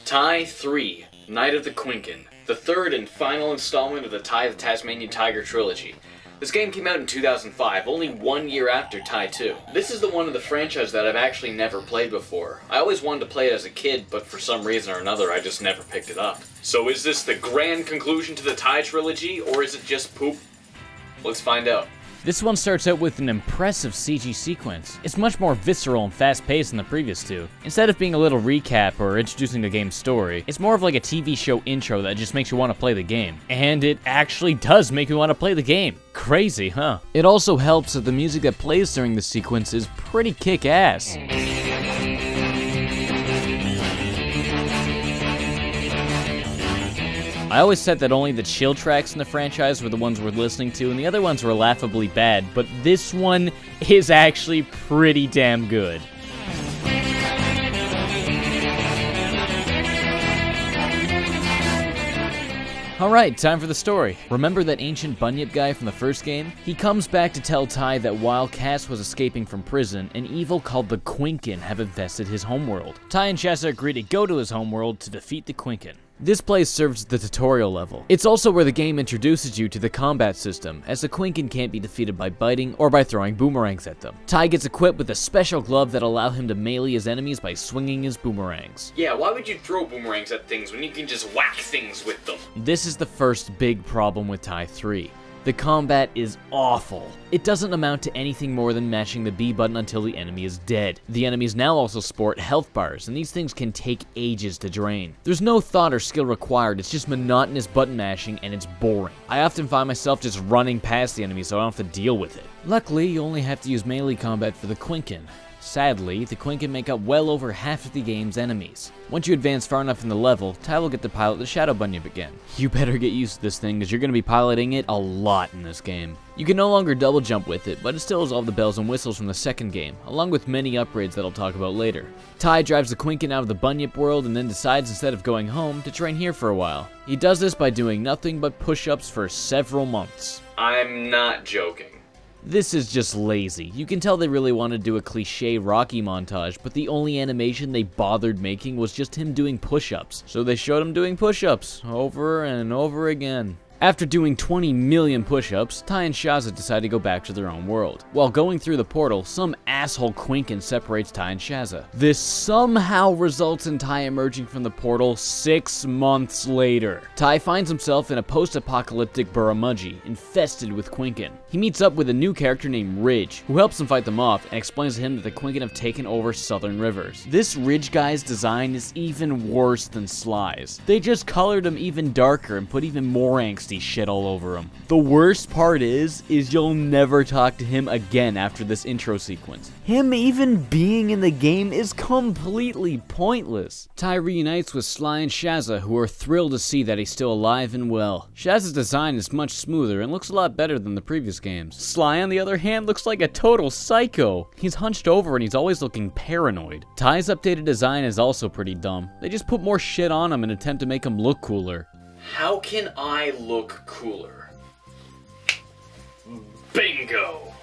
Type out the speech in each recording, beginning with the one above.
Tai 3, Night of the Quinkan, the third and final installment of the Tai the Tasmanian Tiger trilogy. This game came out in 2005, only 1 year after Tai 2. This is the one of the franchise that I've actually never played before. I always wanted to play it as a kid, but for some reason or another I just never picked it up. So is this the grand conclusion to the Tai trilogy, or is it just poop? Let's find out. This one starts out with an impressive CG sequence. It's much more visceral and fast-paced than the previous two. Instead of being a little recap or introducing the game's story, it's more of like a TV show intro that just makes you want to play the game. And it actually does make me want to play the game. Crazy, huh? It also helps that the music that plays during the sequence is pretty kick-ass. I always said that only the chill tracks in the franchise were the ones worth listening to, and the other ones were laughably bad, but this one is actually pretty damn good. Alright, time for the story. Remember that ancient bunyip guy from the first game? He comes back to tell Tai that while Cass was escaping from prison, an evil called the Quinkan have infested his homeworld. Tai and Shazza agree to go to his homeworld to defeat the Quinkan. This place serves as the tutorial level. It's also where the game introduces you to the combat system, as the Quinkan can't be defeated by biting or by throwing boomerangs at them. Tai gets equipped with a special glove that allow him to melee his enemies by swinging his boomerangs. Yeah, why would you throw boomerangs at things when you can just whack things with them? This is the first big problem with Tai 3. The combat is awful. It doesn't amount to anything more than mashing the B button until the enemy is dead. The enemies now also sport health bars, and these things can take ages to drain. There's no thought or skill required, it's just monotonous button mashing, and it's boring. I often find myself just running past the enemy so I don't have to deal with it. Luckily, you only have to use melee combat for the Quinkan. Sadly, the Quinkan make up well over half of the game's enemies. Once you advance far enough in the level, Tai will get to pilot the Shadow Bunyip again. You better get used to this thing, because you're going to be piloting it a lot in this game. You can no longer double jump with it, but it still has all the bells and whistles from the second game, along with many upgrades that I'll talk about later. Tai drives the Quinkan out of the Bunyip world and then decides instead of going home to train here for a while. He does this by doing nothing but push-ups for several months. I'm not joking. This is just lazy. You can tell they really wanted to do a cliche Rocky montage, but the only animation they bothered making was just him doing push-ups. So they showed him doing push-ups over and over again. After doing 20 million push-ups, Tai and Shazza decide to go back to their own world. While going through the portal, some asshole Quinkan separates Tai and Shazza. This somehow results in Tai emerging from the portal 6 months later. Tai finds himself in a post-apocalyptic Burramudgee, infested with Quinkan. He meets up with a new character named Ridge, who helps him fight them off and explains to him that the Quinkan have taken over southern rivers. This Ridge guy's design is even worse than Sly's. They just colored him even darker and put even more angst shit all over him. The worst part is you'll never talk to him again after this intro sequence. Him even being in the game is completely pointless. Tai reunites with Sly and Shazza, who are thrilled to see that he's still alive and well. Shazza's design is much smoother and looks a lot better than the previous games. Sly, on the other hand, looks like a total psycho. He's hunched over and he's always looking paranoid. Tai's updated design is also pretty dumb. They just put more shit on him in an attempt to make him look cooler. How can I look cooler? Bingo!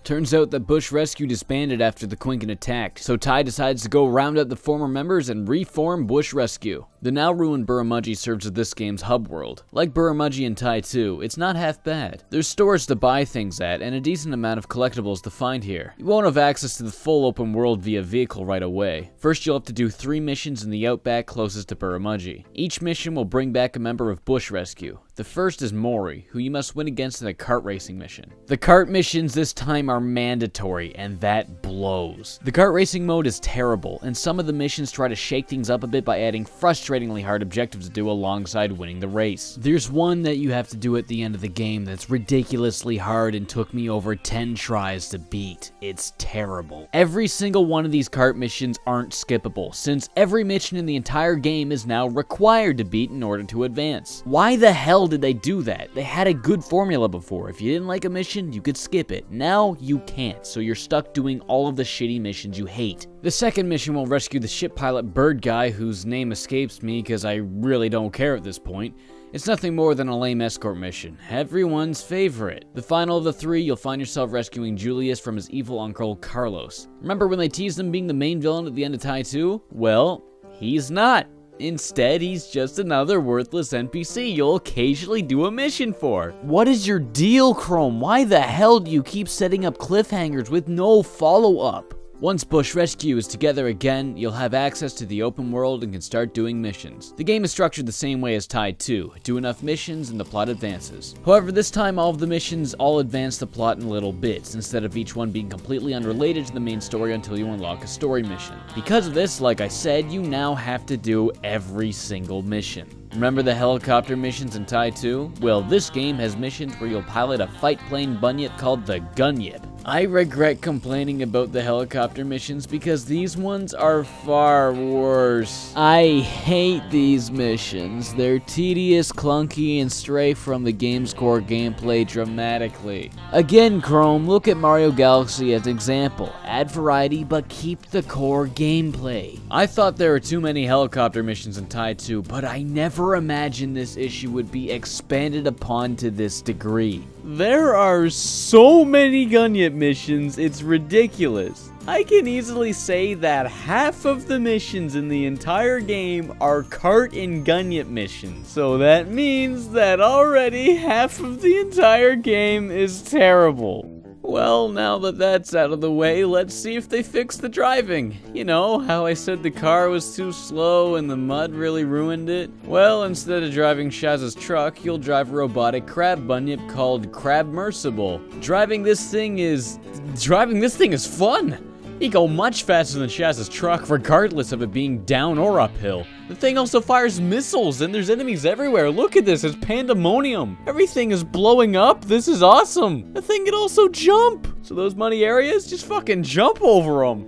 Turns out that Bush Rescue disbanded after the Quinkan attacked, so Tai decides to go round up the former members and reform Bush Rescue. The now ruined Burramudgee serves as this game's hub world. Like Burramudgee and Tai 2, it's not half bad. There's stores to buy things at, and a decent amount of collectibles to find here. You won't have access to the full open world via vehicle right away. First, you'll have to do 3 missions in the outback closest to Burramudgee. Each mission will bring back a member of Bush Rescue. The first is Maury, who you must win against in a kart racing mission. The kart missions this time are mandatory, and that blows. The kart racing mode is terrible, and some of the missions try to shake things up a bit by adding frustratingly hard objectives to do alongside winning the race. There's one that you have to do at the end of the game that's ridiculously hard and took me over 10 tries to beat. It's terrible. Every single one of these kart missions aren't skippable, since every mission in the entire game is now required to beat in order to advance. Why the hell did they do that? They had a good formula before. If you didn't like a mission, you could skip it. Now you can't, so you're stuck doing all of the shitty missions you hate. The second mission will rescue the ship pilot bird guy, whose name escapes me because I really don't care at this point. It's nothing more than a lame escort mission. Everyone's favorite. The final of the 3, you'll find yourself rescuing Julius from his evil uncle, Carlos. Remember when they teased him being the main villain at the end of Tai 2? Well, he's not. Instead, he's just another worthless NPC you'll occasionally do a mission for. What is your deal, Chrome? Why the hell do you keep setting up cliffhangers with no follow-up? Once Bush Rescue is together again, you'll have access to the open world and can start doing missions. The game is structured the same way as Tide 2. Do enough missions and the plot advances. However, this time all of the missions all advance the plot in little bits, instead of each one being completely unrelated to the main story until you unlock a story mission. Because of this, like I said, you now have to do every single mission. Remember the helicopter missions in Tide 2? Well, this game has missions where you'll pilot a fight plane bunyip called the Gunyip. I regret complaining about the helicopter missions because these ones are far worse. I hate these missions. They're tedious, clunky, and stray from the game's core gameplay dramatically. Again, Chrome, look at Mario Galaxy as an example. Add variety, but keep the core gameplay. I thought there were too many helicopter missions in Tide 2, but I never imagined this issue would be expanded upon to this degree. There are so many Gunyip missions, it's ridiculous. I can easily say that half of the missions in the entire game are cart and Gunyip missions. So that means that already half of the entire game is terrible. Well, now that that's out of the way, let's see if they fix the driving. You know, how I said the car was too slow and the mud really ruined it? Well, instead of driving Shaz's truck, you'll drive a robotic crab bunyip called Crabmersible. Driving this thing is fun! You go much faster than Shaz's truck, regardless of it being down or uphill. The thing also fires missiles, and there's enemies everywhere. Look at this, it's pandemonium. Everything is blowing up, this is awesome. The thing can also jump. So those muddy areas, just fucking jump over them.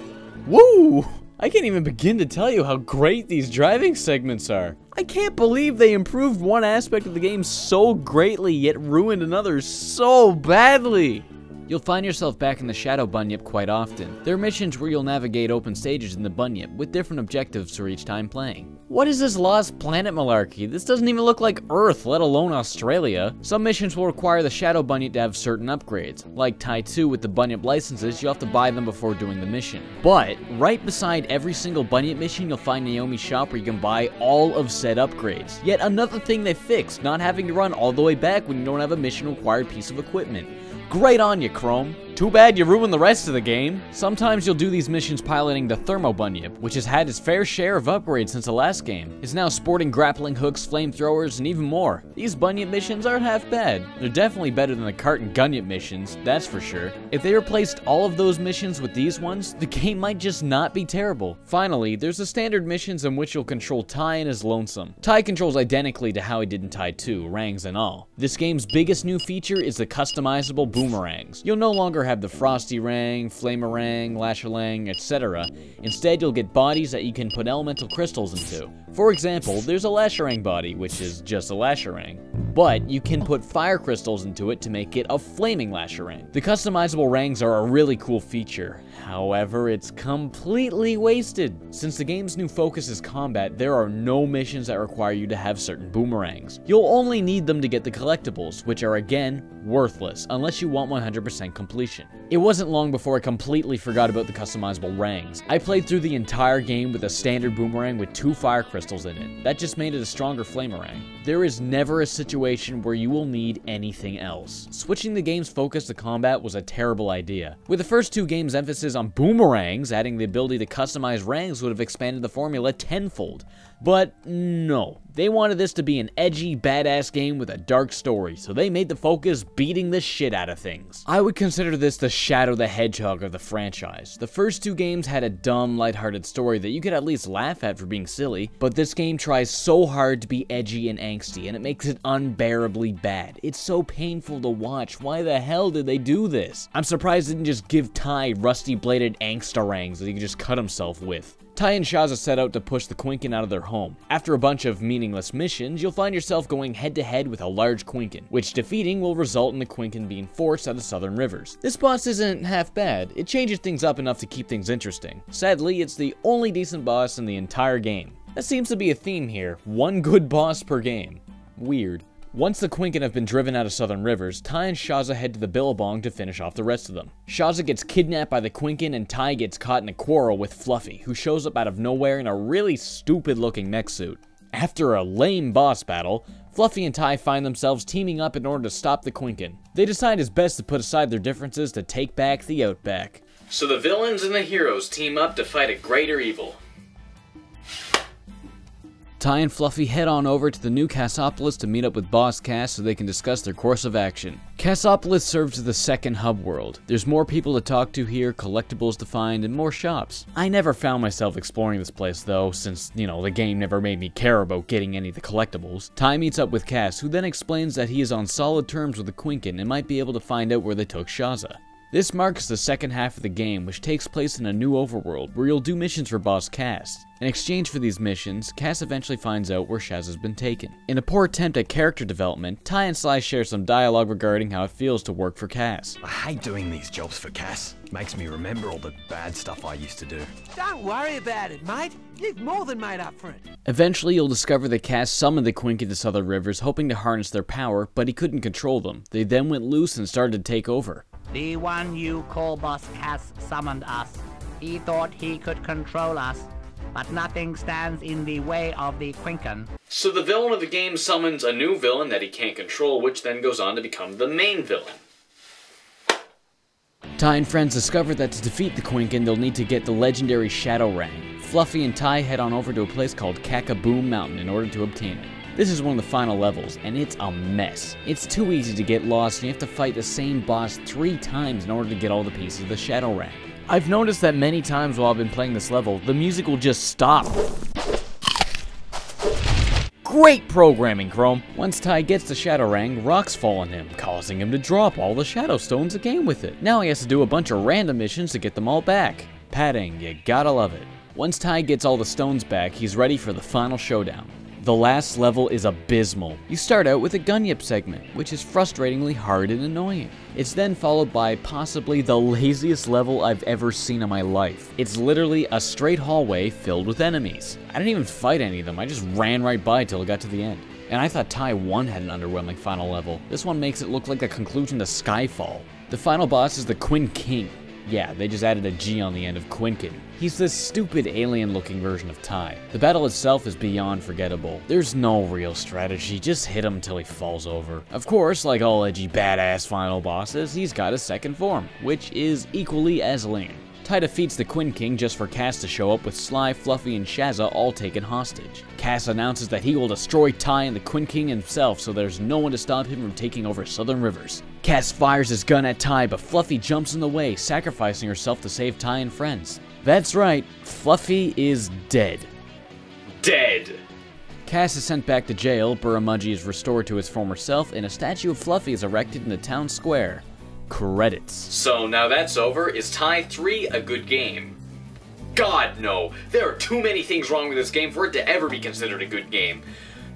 Woo! I can't even begin to tell you how great these driving segments are. I can't believe they improved one aspect of the game so greatly, yet ruined another so badly. You'll find yourself back in the Shadow Bunyip quite often. There are missions where you'll navigate open stages in the Bunyip, with different objectives for each time playing. What is this Lost Planet malarkey? This doesn't even look like Earth, let alone Australia. Some missions will require the Shadow Bunyip to have certain upgrades. Like Tide 2 with the Bunyip licenses, you'll have to buy them before doing the mission. But, right beside every single Bunyip mission, you'll find Naomi's shop where you can buy all of said upgrades. Yet another thing they fixed, not having to run all the way back when you don't have a mission-required piece of equipment. Great on you, Chrome. Too bad you ruined the rest of the game. Sometimes you'll do these missions piloting the Thermo Bunyip, which has had its fair share of upgrades since the last game. It's now sporting grappling hooks, flamethrowers, and even more. These Bunyip missions aren't half bad. They're definitely better than the cart and Gunyip missions, that's for sure. If they replaced all of those missions with these ones, the game might just not be terrible. Finally, there's the standard missions in which you'll control Ty and his lonesome. Ty controls identically to how he did in Tide 2, rangs and all. This game's biggest new feature is the customizable boomerangs. You'll no longer have the Frosty Rang, Flamerang, Lasherlang, etc. Instead, you'll get bodies that you can put elemental crystals into. For example, there's a Lasherang body, which is just a Lasherang. But you can put fire crystals into it to make it a flaming Lasherang. The customizable rangs are a really cool feature. However, it's completely wasted. Since the game's new focus is combat, there are no missions that require you to have certain boomerangs. You'll only need them to get the collectibles, which are again, worthless, unless you want 100% completion. It wasn't long before I completely forgot about the customizable rangs. I played through the entire game with a standard boomerang with 2 fire crystals in it. That just made it a stronger flamerang. There is never a situation where you will need anything else. Switching the game's focus to combat was a terrible idea. With the first 2 games' emphasis on boomerangs, adding the ability to customize rangs would have expanded the formula tenfold. But no, they wanted this to be an edgy, badass game with a dark story, so they made the focus beating the shit out of things. I would consider this the Shadow the Hedgehog of the franchise. The first 2 games had a dumb, lighthearted story that you could at least laugh at for being silly, but this game tries so hard to be edgy and angsty, and it makes it unbearably bad. It's so painful to watch. Why the hell did they do this? I'm surprised they didn't just give Ty rusty-bladed angstarangs that he could just cut himself with. Ty and Shaza set out to push the Quinkan out of their home. After a bunch of meaningless missions, you'll find yourself going head-to-head with a large Quinkan, which defeating will result in the Quinkan being forced out of southern rivers. This boss isn't half bad. It changes things up enough to keep things interesting. Sadly, it's the only decent boss in the entire game. That seems to be a theme here. One good boss per game. Weird. Once the Quinkan have been driven out of Southern Rivers, Ty and Shaza head to the Billabong to finish off the rest of them. Shaza gets kidnapped by the Quinkan and Ty gets caught in a quarrel with Fluffy, who shows up out of nowhere in a really stupid looking mech suit. After a lame boss battle, Fluffy and Ty find themselves teaming up in order to stop the Quinkan. They decide it's best to put aside their differences to take back the Outback. So the villains and the heroes team up to fight a greater evil. Ty and Fluffy head on over to the new Cassopolis to meet up with Boss Cass so they can discuss their course of action. Cassopolis serves as the second hub world. There's more people to talk to here, collectibles to find, and more shops. I never found myself exploring this place though, since, the game never made me care about getting any of the collectibles. Ty meets up with Cass, who then explains that he is on solid terms with the Quinkan and might be able to find out where they took Shaza. This marks the second half of the game, which takes place in a new overworld, where you'll do missions for Boss Cass. In exchange for these missions, Cass eventually finds out where Shaz has been taken. In a poor attempt at character development, Ty and Sly share some dialogue regarding how it feels to work for Cass. I hate doing these jobs for Cass. Makes me remember all the bad stuff I used to do. Don't worry about it, mate. You've more than made up for it. Eventually, you'll discover that Cass summoned the Quinkan to Southern Rivers, hoping to harness their power, but he couldn't control them. They then went loose and started to take over. The one you call Boss Cass summoned us. He thought he could control us, but nothing stands in the way of the Quinkan. So the villain of the game summons a new villain that he can't control, which then goes on to become the main villain. Ty and friends discover that to defeat the Quinkan, they'll need to get the legendary Shadowrang. Fluffy and Ty head on over to a place called Kakaboom Mountain in order to obtain it. This is one of the final levels, and it's a mess. It's too easy to get lost, and you have to fight the same boss 3 times in order to get all the pieces of the Shadowrang. I've noticed that many times while I've been playing this level, the music will just stop. Great programming, Chrome! Once Ty gets the Shadowrang, rocks fall on him, causing him to drop all the Shadow Stones that came with it. Now he has to do a bunch of random missions to get them all back. Padding, you gotta love it. Once Ty gets all the stones back, he's ready for the final showdown. The last level is abysmal. You start out with a Gunyip segment, which is frustratingly hard and annoying. It's then followed by possibly the laziest level I've ever seen in my life. It's literally a straight hallway filled with enemies. I didn't even fight any of them, I just ran right by till it got to the end. And I thought Ty 1 had an underwhelming final level. This one makes it look like the conclusion to Skyfall. The final boss is the Quinkan. Yeah, they just added a G on the end of Quinkan. He's this stupid alien-looking version of Ty. The battle itself is beyond forgettable. There's no real strategy, just hit him until he falls over. Of course, like all edgy badass final bosses, he's got a second form, which is equally as lame. Ty defeats the Quinkan just for Cass to show up with Sly, Fluffy, and Shaza all taken hostage. Cass announces that he will destroy Ty and the Quinkan himself, so there's no one to stop him from taking over Southern Rivers. Cass fires his gun at Ty, but Fluffy jumps in the way, sacrificing herself to save Ty and friends. That's right, Fluffy is dead. Dead! Cass is sent back to jail, Buramudgy is restored to his former self, and a statue of Fluffy is erected in the town square. Credits. So now that's over, is Ty 3 a good game? God no! There are too many things wrong with this game for it to ever be considered a good game.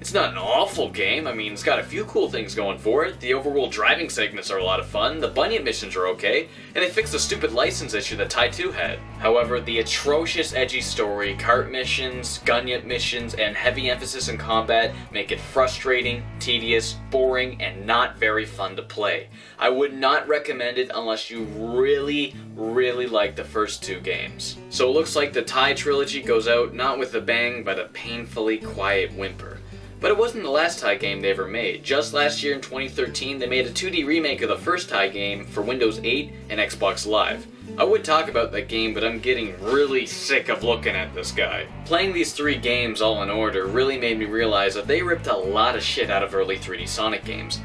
It's not an awful game, I mean, it's got a few cool things going for it. The overworld driving segments are a lot of fun, the Bunyip missions are okay, and they fixed the stupid license issue that Ty 2 had. However, the atrocious edgy story, cart missions, Gunyip missions, and heavy emphasis in combat make it frustrating, tedious, boring, and not very fun to play. I would not recommend it unless you really like the first 2 games. So it looks like the Ty trilogy goes out not with a bang, but a painfully quiet whimper. But it wasn't the last Ty game they ever made. Just last year in 2013, they made a 2D remake of the first Ty game for Windows 8 and Xbox Live. I would talk about that game, but I'm getting really sick of looking at this guy. Playing these 3 games all in order really made me realize that they ripped a lot of shit out of early 3D Sonic games.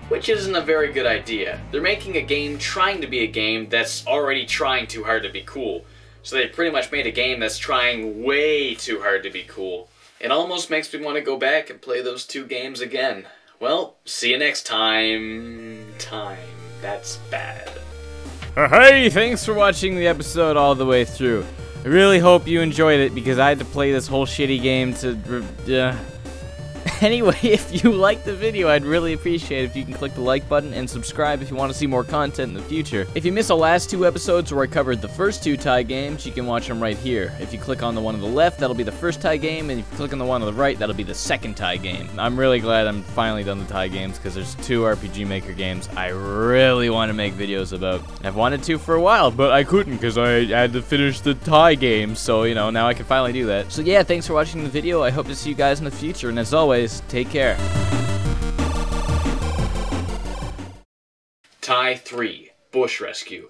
Which isn't a very good idea. They're making a game trying to be a game that's already trying too hard to be cool. So they pretty much made a game that's trying way too hard to be cool. It almost makes me want to go back and play those 2 games again. Well, see you next time. That's bad. Hey, thanks for watching the episode all the way through. I really hope you enjoyed it because I had to play this whole shitty game to... Anyway, if you liked the video, I'd really appreciate it if you can click the like button and subscribe if you want to see more content in the future. If you missed the last 2 episodes where I covered the first 2 Thai games, you can watch them right here. If you click on the one on the left, that'll be the first Thai game, and if you click on the one on the right, that'll be the second Thai game. I'm really glad I'm finally done the Thai games, because there's 2 RPG Maker games I really want to make videos about. I've wanted to for a while, but I couldn't because I had to finish the Thai games, so, you know, now I can finally do that. So yeah, thanks for watching the video. I hope to see you guys in the future, and as always, take care. Thai 3, Bush Rescue.